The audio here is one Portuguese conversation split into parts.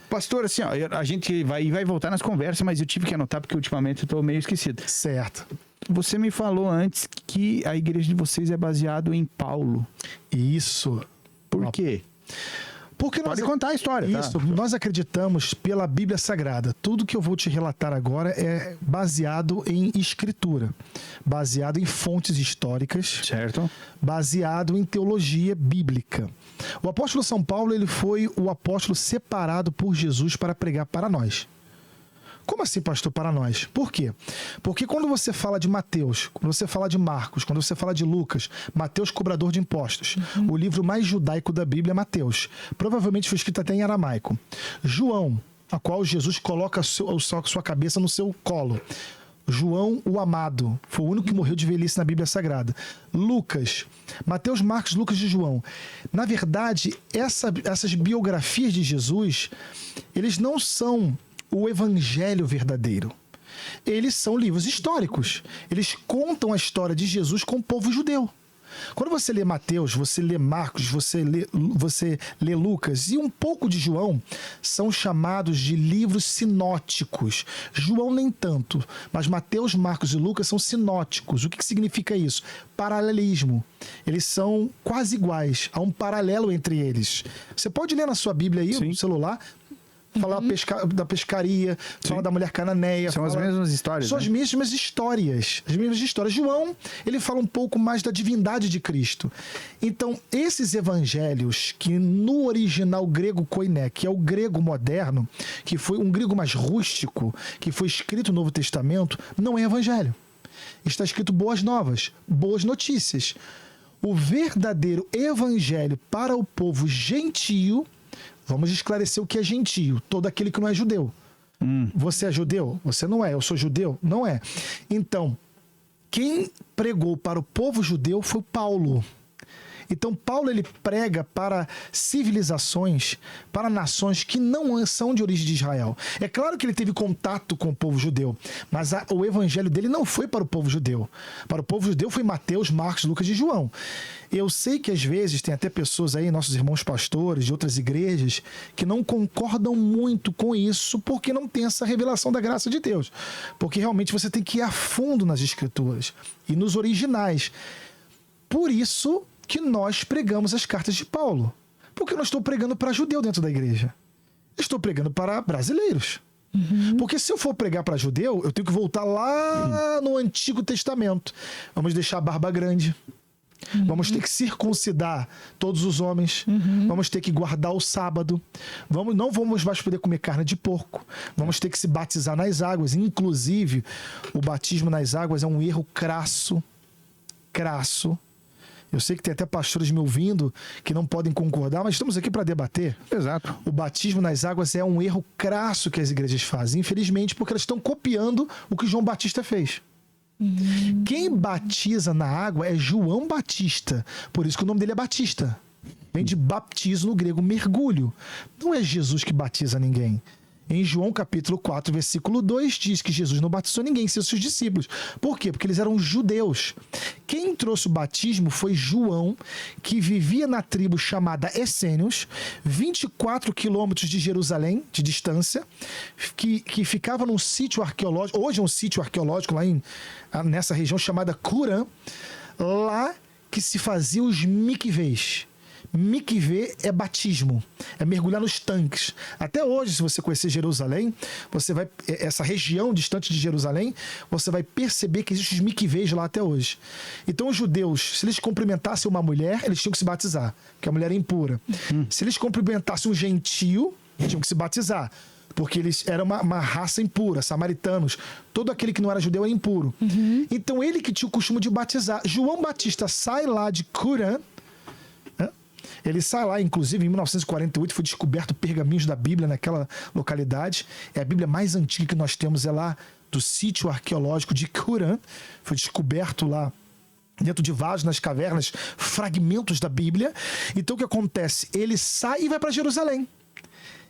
Pastor, assim, ó, a gente vai voltar nas conversas, mas eu tive que anotar porque ultimamente eu tô meio esquecido. Certo. Você me falou antes que a igreja de vocês é baseado em Paulo. Isso. Por quê? Porque Pode contar a história, Isso, tá? nós acreditamos pela Bíblia Sagrada. Tudo que eu vou te relatar agora é baseado em escritura, baseado em fontes históricas, Certo. baseado em teologia bíblica. O apóstolo São Paulo, ele foi o apóstolo separado por Jesus para pregar para nós. Como assim, pastor, para nós? Por quê? Porque quando você fala de Mateus, quando você fala de Marcos, quando você fala de Lucas, Mateus, cobrador de impostos, o livro mais judaico da Bíblia é Mateus. Provavelmente foi escrito até em aramaico. João, a qual Jesus coloca a sua cabeça no seu colo. João, o amado, foi o único que morreu de velhice na Bíblia Sagrada. Lucas, Mateus, Marcos, Lucas e João. Na verdade, essas biografias de Jesus, eles não são o evangelho verdadeiro. Eles são livros históricos. Eles contam a história de Jesus com o povo judeu. Quando você lê Mateus, você lê Marcos, você lê Lucas e um pouco de João, são chamados de livros sinóticos. João nem tanto, mas Mateus, Marcos e Lucas são sinóticos. O que significa isso? Paralelismo. Eles são quase iguais. Há um paralelo entre eles. Você pode ler na sua Bíblia aí, no celular, falar da pescaria, falar da mulher cananeia. São as mesmas histórias. São as mesmas histórias. As mesmas histórias. João, ele fala um pouco mais da divindade de Cristo. Então, esses evangelhos, que no original grego koiné, que é o grego moderno, que foi um grego mais rústico, que foi escrito no Novo Testamento, não é evangelho. Está escrito boas novas, boas notícias. O verdadeiro evangelho para o povo gentio. Vamos esclarecer o que é gentio. Todo aquele que não é judeu. Você é judeu? Você não é. Eu sou judeu? Não é. Então, quem pregou para o povo judeu foi Paulo. Então, Paulo, ele prega para civilizações, para nações que não são de origem de Israel. É claro que ele teve contato com o povo judeu, mas o evangelho dele não foi para o povo judeu. Para o povo judeu foi Mateus, Marcos, Lucas e João. Eu sei que às vezes tem até pessoas aí, nossos irmãos pastores de outras igrejas, que não concordam muito com isso porque não tem essa revelação da graça de Deus. Porque realmente você tem que ir a fundo nas escrituras e nos originais. Por isso que nós pregamos as cartas de Paulo. Porque eu não estou pregando para judeu dentro da igreja. Eu estou pregando para brasileiros. Porque se eu for pregar para judeu, eu tenho que voltar lá no Antigo Testamento. Vamos deixar a barba grande. Vamos ter que circuncidar todos os homens. Vamos ter que guardar o sábado. Não vamos mais poder comer carne de porco. Vamos ter que se batizar nas águas. Inclusive, o batismo nas águas é um erro crasso. Eu sei que tem até pastores me ouvindo que não podem concordar, mas estamos aqui para debater. Exato. O batismo nas águas é um erro crasso que as igrejas fazem, infelizmente, porque elas estão copiando o que João Batista fez. Quem batiza na água é João Batista. Por isso que o nome dele é Batista. Vem de baptizo no grego, mergulho. Não é Jesus que batiza ninguém. Em João capítulo 4, versículo 2, diz que Jesus não batizou ninguém, seus discípulos. Por quê? Porque eles eram judeus. Quem trouxe o batismo foi João, que vivia na tribo chamada Essênios, 24 quilômetros de Jerusalém, de distância, que ficava num sítio arqueológico, hoje é um sítio arqueológico lá nessa região chamada Curã, lá que se fazia os mikvês. Mikvê é batismo, é mergulhar nos tanques. Até hoje, se você conhecer Jerusalém, você vai, essa região distante de Jerusalém, você vai perceber que existem os mikvês lá até hoje. Então os judeus, se eles cumprimentassem uma mulher, eles tinham que se batizar, porque a mulher é impura. Se eles cumprimentassem um gentio, tinham que se batizar, porque eles eram uma raça impura, samaritanos. Todo aquele que não era judeu era impuro. Então ele que tinha o costume de batizar. João Batista sai lá de Curã. Ele sai lá, inclusive em 1948 foi descoberto pergaminhos da Bíblia naquela localidade. É a Bíblia mais antiga que nós temos, é lá do sítio arqueológico de Curã. Foi descoberto lá dentro de vasos, nas cavernas, fragmentos da Bíblia. Então o que acontece? Ele sai e vai para Jerusalém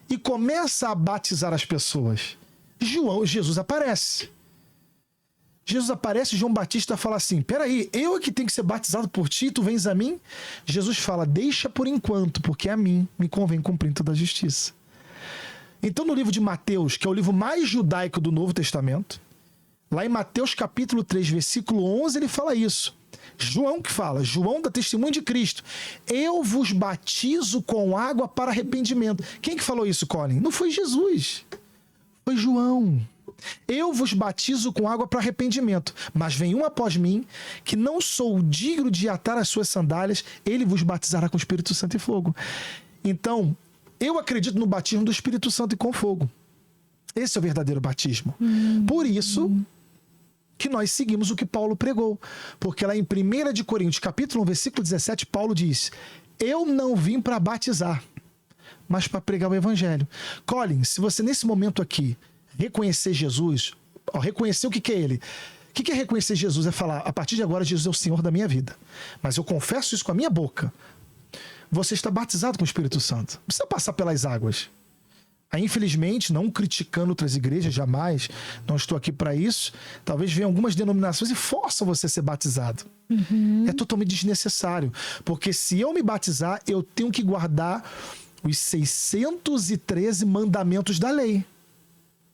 e começa a batizar as pessoas. Jesus aparece. João Batista fala assim, peraí, eu é que tenho que ser batizado por ti, tu vens a mim? Jesus fala, deixa por enquanto, porque a mim me convém cumprir toda a justiça. Então, no livro de Mateus, que é o livro mais judaico do Novo Testamento, lá em Mateus capítulo 3, versículo 11, ele fala isso. João que fala, João da Testemunha de Cristo. Eu vos batizo com água para arrependimento. Quem que falou isso, Colin? Não foi Jesus. Foi João. Eu vos batizo com água para arrependimento, mas vem um após mim, que não sou digno de atar as suas sandálias, ele vos batizará com o Espírito Santo e fogo. Então, eu acredito no batismo do Espírito Santo e com fogo. Esse é o verdadeiro batismo. Por isso que nós seguimos o que Paulo pregou. Porque lá em 1 de Coríntios, capítulo 1, versículo 17, Paulo diz: eu não vim para batizar, mas para pregar o evangelho. Colin, se você nesse momento aqui reconhecer Jesus, reconhecer o que é ele. O que é reconhecer Jesus? É falar, a partir de agora Jesus é o Senhor da minha vida. Mas eu confesso isso com a minha boca. Você está batizado com o Espírito Santo. Não precisa passar pelas águas. Aí, infelizmente, não criticando outras igrejas, jamais, não estou aqui para isso, talvez venham algumas denominações e forçam você a ser batizado. É totalmente desnecessário, porque se eu me batizar, eu tenho que guardar os 613 mandamentos da lei.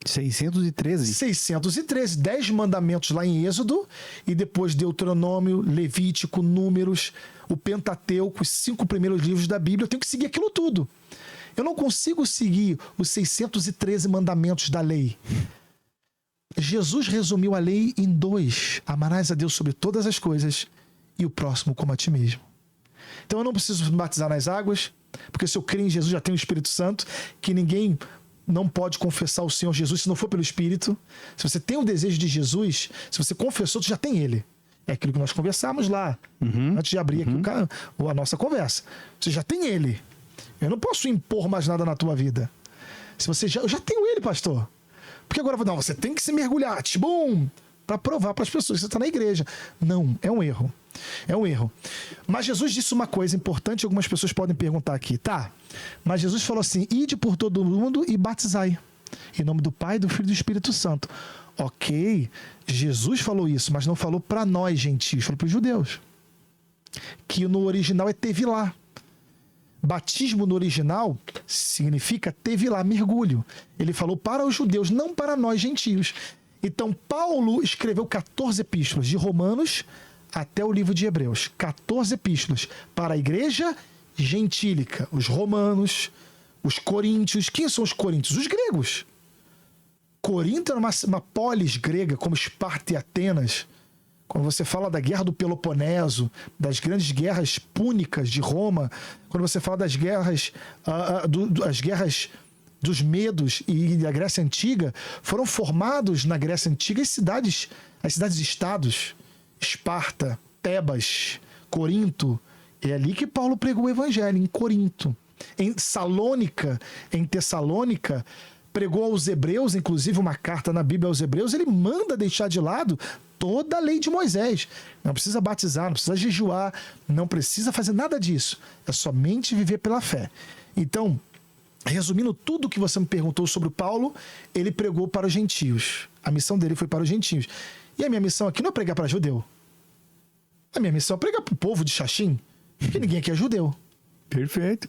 613? 613, 10 mandamentos lá em Êxodo, e depois Deuteronômio, Levítico, Números, o Pentateuco, os 5 primeiros livros da Bíblia. Eu tenho que seguir aquilo tudo. Eu não consigo seguir os 613 mandamentos da lei. Jesus resumiu a lei em 2. Amarás a Deus sobre todas as coisas e o próximo como a ti mesmo. Então eu não preciso me batizar nas águas, porque se eu crer em Jesus já tenho o Espírito Santo, que ninguém não pode confessar o Senhor Jesus se não for pelo Espírito. Se você tem o desejo de Jesus, se você confessou, tu já tem ele. É aquilo que nós conversamos lá, antes de abrir aqui a nossa conversa. Você já tem ele. Eu não posso impor mais nada na tua vida. Se você eu já tenho ele, pastor. Porque agora, não, você tem que se mergulhar, para provar para as pessoas que você está na igreja. Não, é um erro. É um erro. Mas Jesus disse uma coisa importante, algumas pessoas podem perguntar aqui, tá? Mas Jesus falou assim, ide por todo mundo e batizai. Em nome do Pai, do Filho e do Espírito Santo. Ok, Jesus falou isso, mas não falou para nós, gentios, falou para os judeus. Que no original é tevilá. Batismo no original significa tevilá, mergulho. Ele falou para os judeus, não para nós, gentios. Então, Paulo escreveu 14 epístolas, de Romanos até o livro de Hebreus. 14 epístolas para a igreja gentílica. Os romanos, os coríntios. Quem são os coríntios? Os gregos. Corinto era uma polis grega, como Esparta e Atenas. Quando você fala da guerra do Peloponeso, das grandes guerras púnicas de Roma, quando você fala das guerras, as guerras dos Medos e da Grécia Antiga, foram formados na Grécia Antiga as cidades-estados. Esparta, Tebas, Corinto. É ali que Paulo pregou o evangelho, em Corinto. Em Salônica, em Tessalônica, pregou aos hebreus, inclusive uma carta na Bíblia aos hebreus, ele manda deixar de lado toda a lei de Moisés. Não precisa batizar, não precisa jejuar, não precisa fazer nada disso. É somente viver pela fé. Então, resumindo tudo o que você me perguntou sobre o Paulo, ele pregou para os gentios. A missão dele foi para os gentios. E a minha missão aqui não é pregar para judeu. A minha missão é pregar para o povo de Xaxim, porque ninguém aqui é judeu. Perfeito.